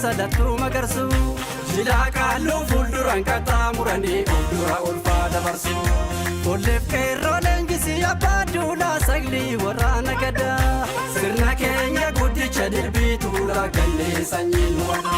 sadatu magarsu jila kalu fulduran kata murani fuldura ulfa dabarsu Olef kero lengisi abadula sagli warana gada sirna kenya gudicha dirbitu la ganne sanyin wada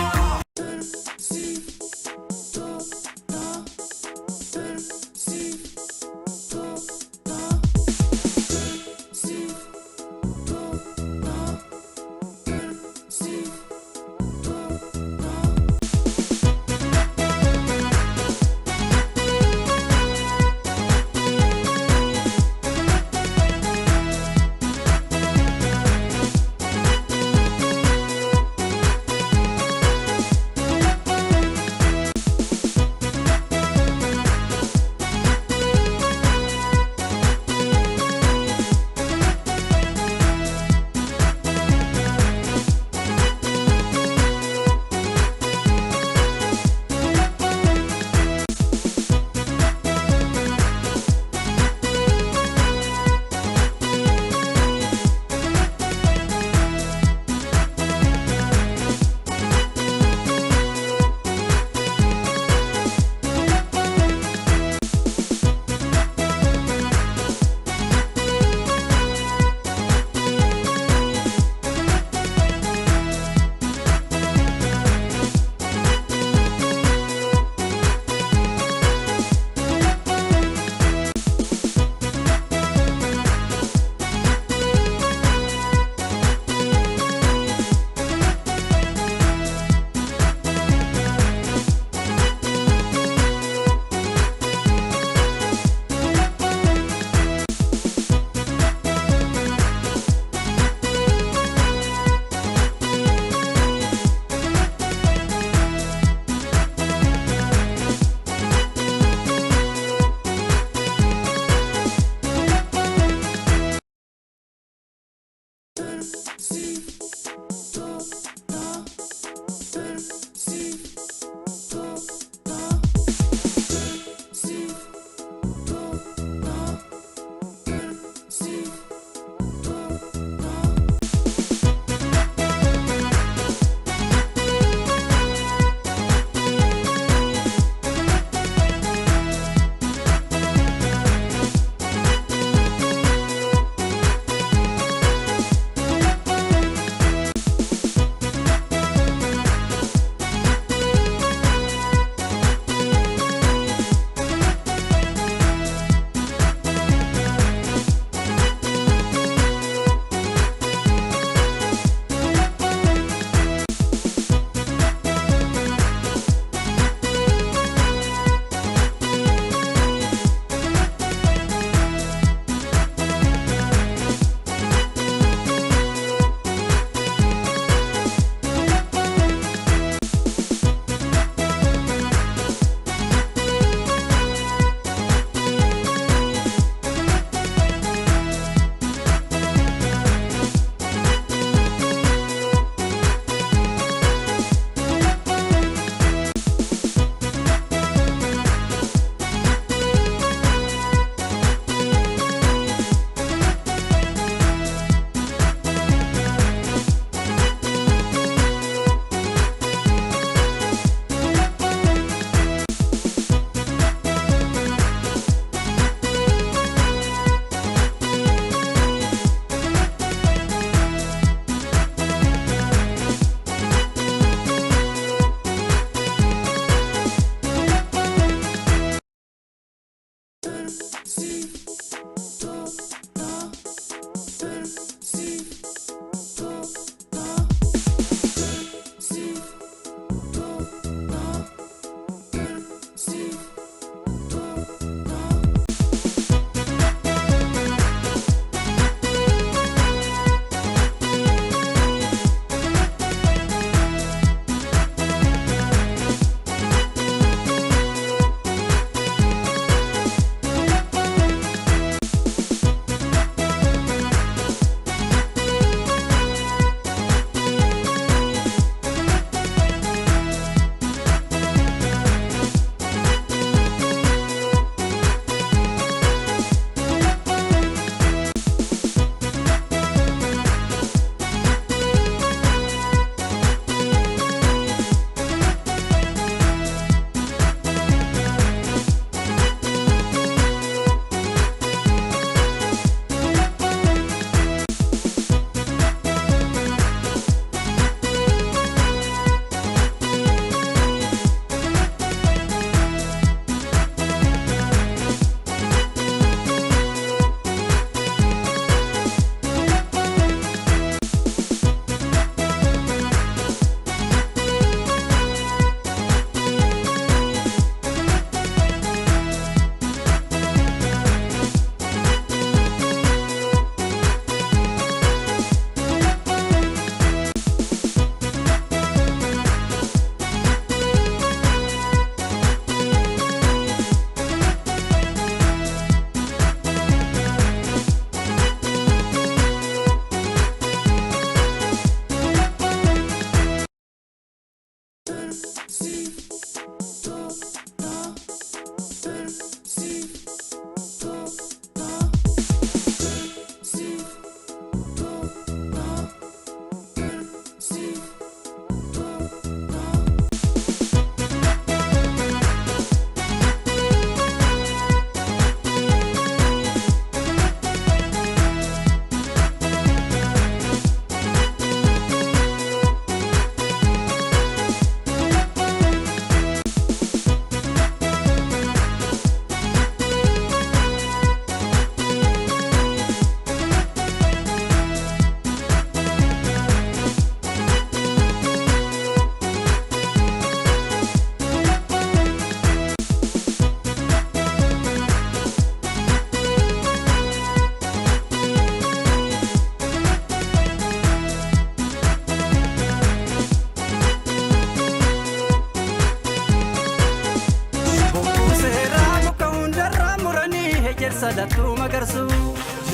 dhalattuu magarsu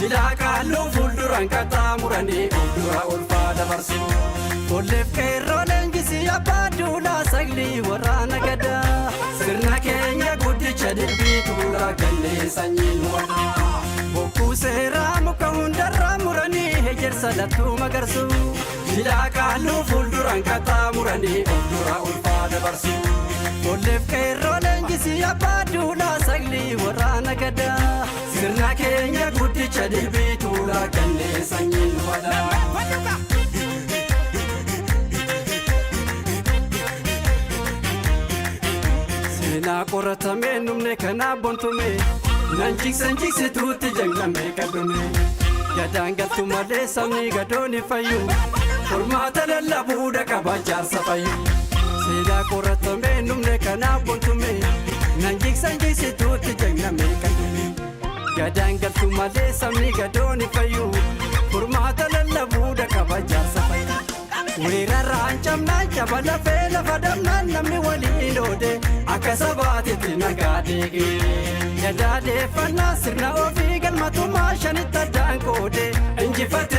jilaa kaalluu fuulduraan qaxxaamuranii fuuldura ulfaa dabarsu Olleef qeerroo leenjisii abbaa duulaa saglii waraana gadaa sirna keenya guddicha dilbiituu raagannee sanyiin wadaa bokkuu seeraa muka hundarraa muranii hejersa lattuu magarsu jilaa kaalluu fuulduraan qaxxaamuranii fuuldura ulfaa dabarsu Olleef qeerroo leenjisii abbaa duulaa saglii waraana gadaa sirna keenya guddicha dilbiituu raagannee sanyiin wadaa Seenaa qoratamee numne kanaa bontume nan jiksituutti janglamee qabume gadaan galtu malee sabni gadooni fayyu furmaata lallabuudha qaba jaarsa fayyu Seenaa qoratamee numne kanaa bontume nan jiksituutti janglamee qabume gadaan galtu malee sabni gadooni fayyu furmaata lallabuudha qaba jaarsa fayyu Weerarraan camnaan jaba lafee lafa damnaan namni waliin oode akka sabaatitti nagaa deegee Gadaadeeffannaa sirna ofii galmatumaa shanitti addaan qoode injifate